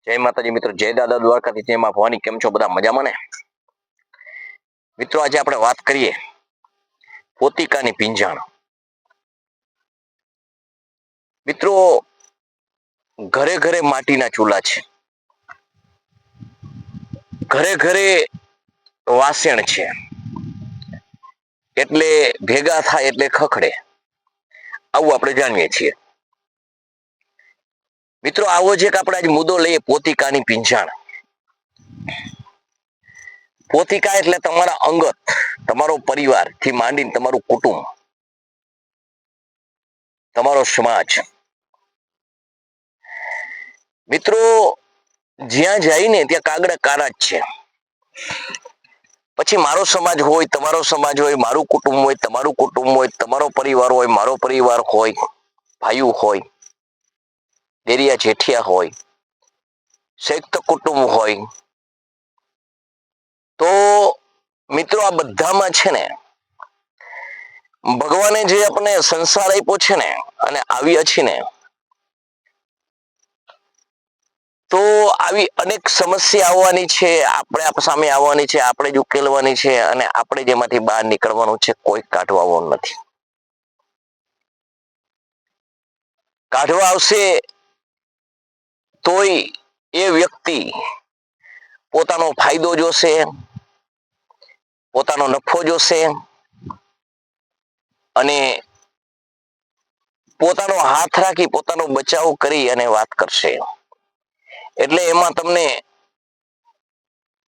જય માતાજી મિત્રો, જય દાદા દ્વારકાથી, જય માં ભવાની. કેમ છો બધા? મજામાં ને મિત્રો? આજે આપણે વાત કરીએ પોતિકાની પીંજાણ. મિત્રો, ઘરે ઘરે માટીના ચૂલા છે, ઘરે ઘરે વાસણ છે, એટલે ભેગા થાય એટલે ખખડે, આવું આપણે જાણીએ છીએ. મિત્રો, આવો જ એક આપણે આજ મુદ્દો લઈએ, પોતિકાની પીંજાણ. પોતિકા એટલે તમારા અંગત, તમારો પરિવાર થી માંડીને તમારું કુટુંબ, તમારો સમાજ. મિત્રો, જ્યાં જઈને ત્યાં કાગડા કારા જ છે. પછી મારો સમાજ હોય, તમારો સમાજ હોય, મારું કુટુંબ હોય, તમારું કુટુંબ હોય, તમારો પરિવાર હોય, મારો પરિવાર હોય, ભાઈઓ હોય, દેરિયા જેઠિયા હોય, સંયુક્ત કુટુંબ હોય, તો મિત્રો આ બધામાં છે ને ભગવાને જે આપણે સંસાર આપ્યો છે ને, અને આવ્યા છીએ ને, તો આવી અનેક સમસ્યા આવવાની છે, આપણે સામે આવવાની છે, આપણે જ ઉકેલવાની છે, અને આપણે જેમાંથી બહાર નીકળવાનું છે. કોઈ કાઢવા આવવાનું નથી. કાઢવા આવશે તોય એ વ્યક્તિ પોતાનો ફાયદો જોશે, પોતાનો નફો જોશે, અને પોતાનો હાથ રાખી પોતાનો બચાવ કરી અને વાત કરશે. એટલે એમાં તમને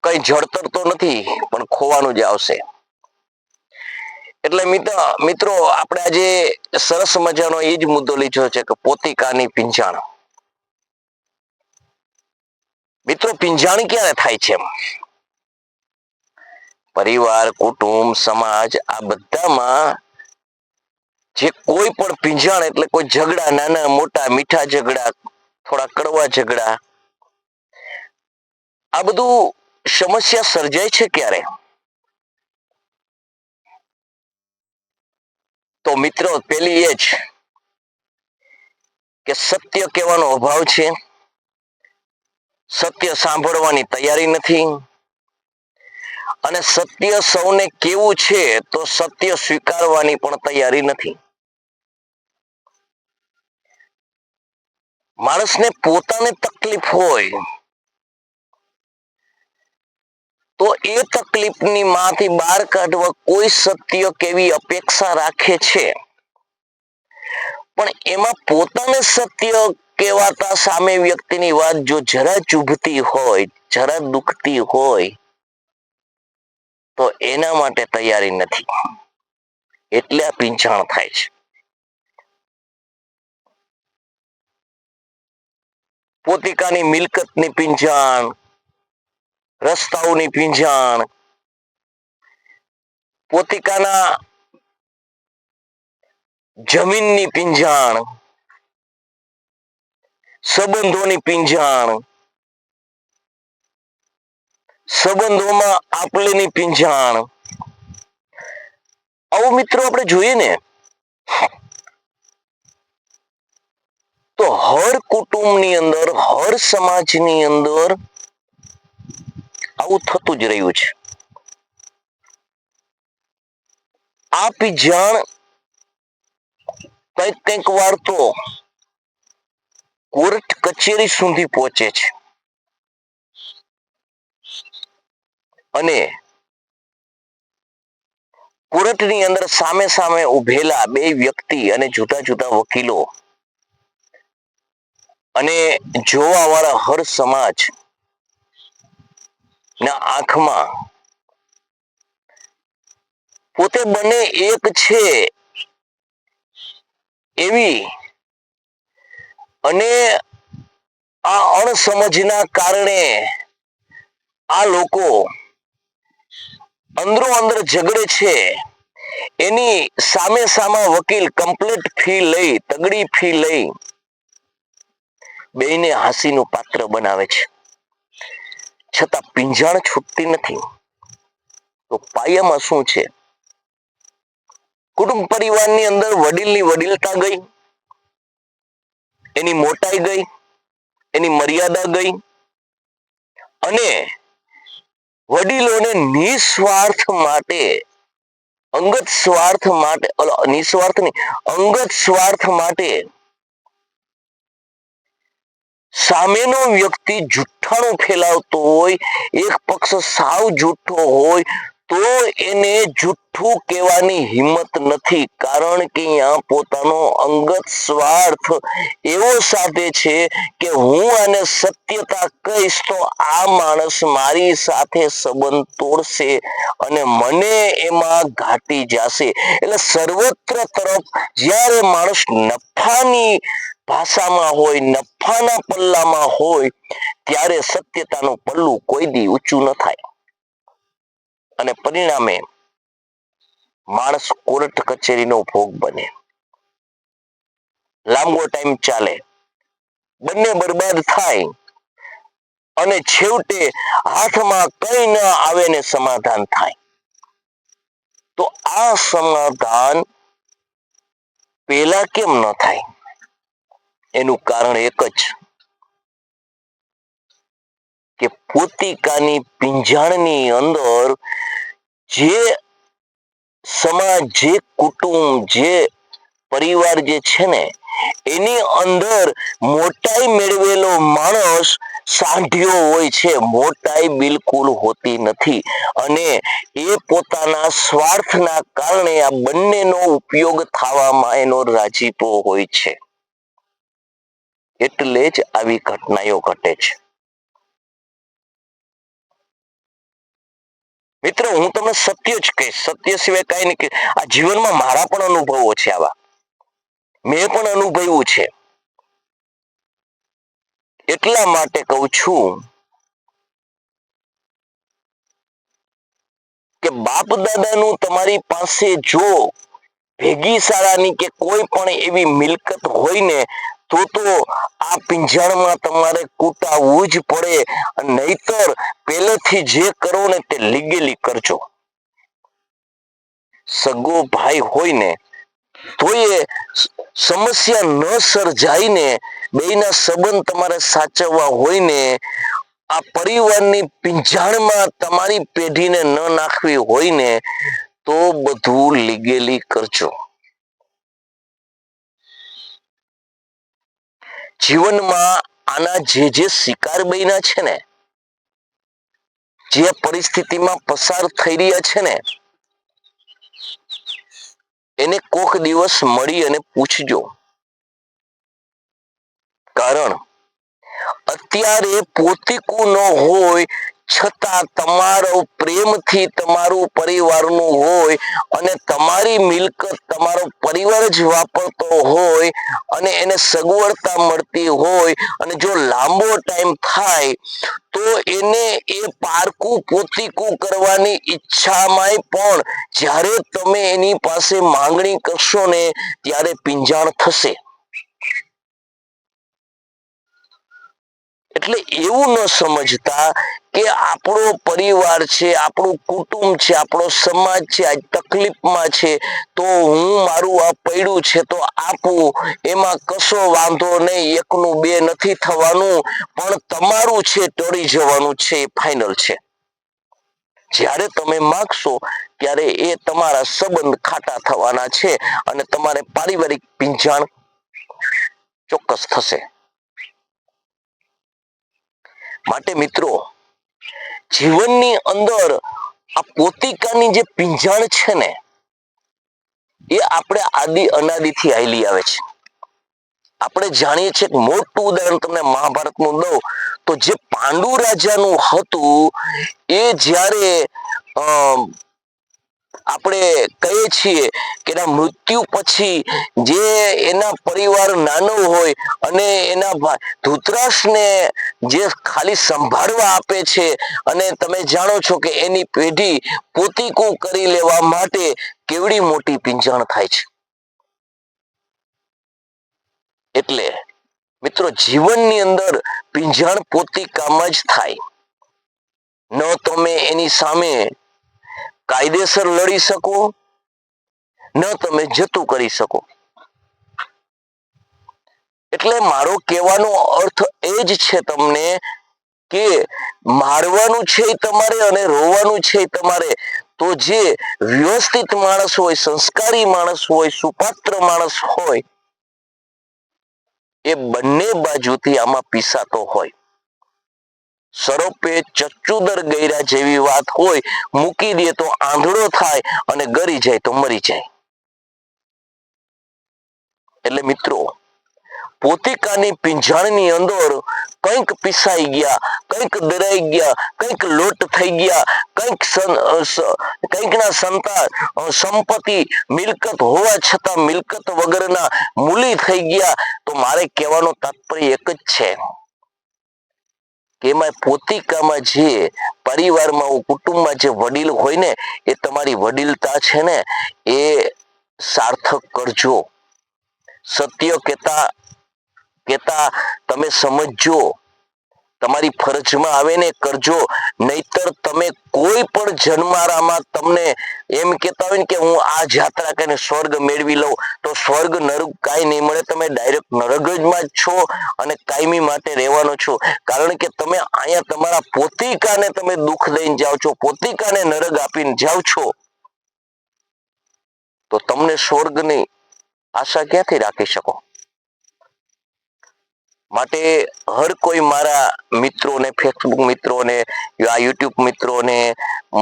કઈ જળતર તો નથી, પણ ખોવાનું જ આવશે. એટલે મિત્રો, આપણે આજે સરસ મજાનો એ જ મુદ્દો લીધો છે કે પોતિકાની પીંજાણ. મિત્રો, પીંજાણ ક્યારે થાય છે? પરિવાર, કુટુંબ, સમાજ, આ બધામાં જે કોઈ પણ પીંજાણ એટલે કોઈ ઝઘડા, નાના મોટા, મીઠા ઝઘડા, થોડા કડવા ઝઘડા, આ બધું સમસ્યા સર્જાય છે ક્યારે? તો મિત્રો, પેલી એ જ કે સત્ય કહેવાનો અભાવ છે, સત્ય સાંભળવાની તૈયારી નથી, અને સત્ય સૌને કેવું છે તો સત્ય સ્વીકારવાની પણ તૈયારી નથી. માણસને પોતાને તકલીફ હોય તો એ તકલીફની માંથી બહાર કાઢવા કોઈ સત્ય કેવી અપેક્ષા રાખે છે, પણ એમાં પોતાને સત્ય કહેવાતા સામે વ્યક્તિની વાત જો જરા ચૂભતી હોય, જરા દુખતી હોય, તો એના માટે તૈયારી નથી. એટલે આ પીંછાણ થાય છે. પોતિકાની મિલકતની પીંછાણ, રસ્તાઓની પીંછાણ, પોતિકાના જમીનની પીંછાણ, સંબંધોની પીંછાણ, સંબંધોમાં આપલેની પીંછાણ, આવું મિત્રો આપણે જોઈએ ને, તો હર કુટુંબની અંદર, હર સમાજની અંદર આવું થતું જ રહ્યું છે. આ પીંછાણ કંઈક વાર તો કોર્ટ કચેરી સુધી પહોંચે છે, અને કોર્ટની અંદર સામે સામે ઉભેલા બે વ્યક્તિ અને જુદા જુદા વકીલો અને જોવા વાળા હર સમાજ ના આંખમાં પોતે બંને એક છે એવી અને આ અણસમજના કારણે આ લોકો અંદરો અંદર ઝઘડે છે. એની સામે સામા વકીલ કમ્પ્લીટ ફી લઈ, તગડી ફી લઈ, બેયને હાંસીનું પાત્ર બનાવે છે, છતાં પીંજાણ છૂટતી નથી. તો પાયામાં શું છે? કુટુંબ પરિવારની અંદર વડીલની વડીલતા ગઈ, એની મોટાઈ ગઈ, એની મર્યાદા ગઈ, અને વડીલોને નિસ્વાર્થ માટે અંગત સ્વાર્થ માટે નિસ્વાર્થ નહીં અંગત સ્વાર્થ માટે સામેનો વ્યક્તિ જુઠ્ઠાણું ફેલાવતો હોય, એક પક્ષ સાવ જુઠ્ઠો હોય તો એને જુઠ્ઠું કહેવાની હિંમત નથી, કારણ કે અહીંયા પોતાનો અંગત સ્વાર્થ એવો સાધે છે કે હું આને સત્યતા કહીશ તો આ માણસ મારી સાથે સંબંધ તોડશે અને મને એમાં ઘાટી જશે. એટલે સર્વત્ર તરફ જ્યારે માણસ નફાની ભાષામાં હોય, નફાના પલ્લામાં હોય, ત્યારે સત્યતાનું પલ્લું કોઈ દી ઊંચું ન થાય અને પરિણામે માણસ કોર્ટ કચેરીનો ભોગ બને, લાંબો ટાઈમ ચાલે, બંને બરબાદ થાય અને છેવટે હાથમાં કઈ ન આવે ને સમાધાન થાય. તો આ સમાધાન પેલા કેમ ન થાય? એનું કારણ એક જ કે પોતિકાની પિંજાણની અંદર જે સમાજ, જે કુટુંબ, જે પરિવાર જે છે ને એની અંદર મોટાઈ મેળવેલો માણસ સાંઢિયો હોય છે, મોટાઈ બિલકુલ હોતી નથી અને એ પોતાના સ્વાર્થના કારણે આ બંનેનો ઉપયોગ થવામાં એનો રાજીપો હોય છે. એટલે જ આવી ઘટનાઓ ઘટે છે. મિત્રો, હું તમને સત્ય જ કહીશ, સત્ય સિવાય કઈ નહીં કહીશ. આ જીવનમાં મારા પણ અનુભવો છે, આવા મેં પણ અનુભવ્યું છે. એટલા માટે કહું છું કે બાપ દાદાનું તમારી પાસે જો ભેગી શાળાની કે કોઈ પણ એવી મિલકત હોય ને તો આ પિંજાણમાં તમારે કૂટાવવું જ પડે, નહીતર પહેલેથી જે કરો ને તે લીગેલી કરજો. સગો ભાઈ હોય ને તો એ સમસ્યા ન સર્જાય ને, બેયના સંબંધ તમારે સાચવવા હોય ને, આ પરિવારની પિંજાણમાં તમારી પેઢીને ન નાખવી હોય ને તો બધું લીગેલી કરજો. જીવનમાં આના જે શિકાર બન્યા છે ને, જે પરિસ્થિતિમાં પસાર થઈ રહ્યા છે ને, એને કોક દિવસ મળી અને પૂછજો. કારણ અત્યારે પોતીકું ન હોય છતાં તમારો પ્રેમથી તમારું પરિવારનું હોય અને તમારી મિલકત તમારો પરિવાર જ વાપરતો હોય અને એને સગવડતા મળતી હોય અને જો લાંબો ટાઈમ થાય તો એને એ પારકું પોતીકું કરવાની ઈચ્છામાંય પણ જ્યારે તમે એની પાસે માંગણી કરશો ને ત્યારે પિંજાણ થશે. એટલે એવું ન સમજતા કે આપણો પરિવાર છે, આપણું કુટુંબ છે, આપણો સમાજ છે, આજ તકલીફમાં છે તો હું મારું આ પડ્યું છે તો આપું, એમાં કશો વાંધો નહીં, એકનું બે નથી થવાનું, પણ તમારું છે ટળી જવાનું છે એ ફાઇનલ છે. જ્યારે તમે માગશો ત્યારે એ તમારા સંબંધ ખાટા થવાના છે અને તમારે પારિવારિક પિંજાણ ચોક્કસ થશે. માટે મિત્રો, જીવનની અંદર આ પોતિકાની જે પિંજાણ છે ને એ આપણે આદિ અનાદિથી હાલી આવે છે. આપણે જાણીએ છીએ, મોટું ઉદાહરણ તમને મહાભારતનું દઉં તો જે પાંડુ રાજાનું હતું એ જ્યારે આપણે કહીએ છીએ કે એના મૃત્યુ પછી જે એના પરિવાર નાનો હોય અને એના ધૃતરાષ્ટ્રને જે ખાલી સંભાળવા આપે છે અને તમે જાણો છો કે એની પેઢી પોતીકું કરી લેવા માટે કેવડી મોટી પિંજાણ થાય છે. એટલે મિત્રો, જીવનની અંદર પિંજાણ પોતિકામાં જ થાય. ન તમે એની સામે કાયદેસર લડી શકો, ન તમે જતું કરી શકો. એટલે મારો કહેવાનો અર્થ એ જ છે તમને કે મારવાનું છે તમારે અને રોવાનું છે તમારે, તો જે વ્યવસ્થિત માણસ હોય, સંસ્કારી માણસ હોય, સુપાત્ર માણસ હોય, એ બંને બાજુથી આમાં પીસાતો હોય. સરોપે ચચ્ચુદર ગયરા જેવી વાત હોય, મૂકી દે તો આંધળો થાય અને ગરી જાય તો મરી જાય. એટલે મિત્રો, પોતિકાની પીંજાણની અંદર કંઈક પીસાઈ ગયા, કંઈક દરાઈ ગયા, કંઈક લોટ થઈ ગયા, કંઈકના સંતાન સંપત્તિ મિલકત હોવા છતાં મિલકત વગરના મૂલી થઈ ગયા. તો મારે કહેવાનો તાત્પર્ય એક જ છે કે એમાં પોતિકામાં જે પરિવારમાં કુટુંબમાં જે વડીલ હોય ને, એ તમારી વડીલતા છે ને એ સાર્થક કરજો. સત્ય કેતા તમે સમજજો, તમારી ફરજમાં આવે ને કરજો. નહીતર તમે કોઈ પણ જન્મારામાં તમને એમ કહેતા હોય ને કે હું આ જાત્રા કરીને સ્વર્ગ મેળવી લઉં, તો સ્વર્ગ નરક કાંઈ નહીં મળે. તમે ડાયરેક્ટ નરકમાં જ છો અને કાયમી માટે રહેવાનો છો. કારણ કે તમે અહીંયા તમારા પોતિકાને તમે દુઃખ દઈને જાઓ છો, પોતિકાને નરક આપીને જાઓ છો, તો તમને સ્વર્ગની આશા ક્યાંથી રાખી શકો? માટે હર કોઈ મારા મિત્રોને, ફેસબુક મિત્રોને, આ યુટ્યુબ મિત્રોને,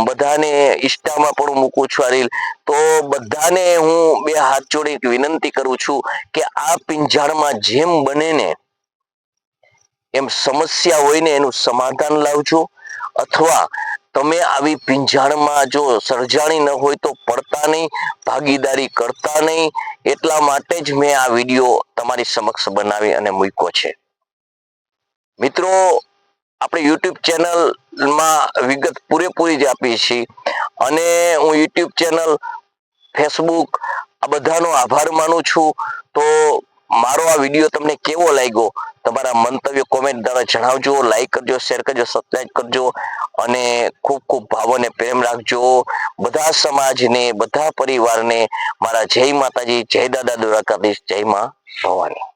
બધાને ઇન્સ્ટામાં પણ મૂકું છું આ રીલ, તો બધાને હું બે હાથ જોડી વિનંતી કરું છું કે આ પિંજાણમાં જેમ બને ને એમ સમસ્યા હોય ને એનું સમાધાન લાવજો. અથવા તમે આવી પિંજાણમાં જો સર્જાણી ન હોય તો પડતા નહીં, ભાગીદારી કરતા નહીં. એટલા માટે જ મેં આ વિડીયો તમારી સમક્ષ બનાવી અને મૂક્યો છે. મિત્રો, આપણે યુટ્યુબ ચેનલમાં વિગત પૂરેપૂરી જ આપી છે અને હું યુટ્યુબ ચેનલ, ફેસબુક આ બધાનો આભાર માનું છું. તો મારો આ વિડીયો તમને કેવો લાગ્યો, તમારા મંતવ્ય કોમેન્ટ દ્વારા જણાવજો. લાઈક કરજો, શેર કરજો, સબસ્ક્રાઇબ કરજો અને ખૂબ ખૂબ ભાવ અને પ્રેમ રાખજો. બધા સમાજને, બધા પરિવારને મારા જય માતાજી, જય દાદા દ્વારકાધીશ, જય માં ભવાની.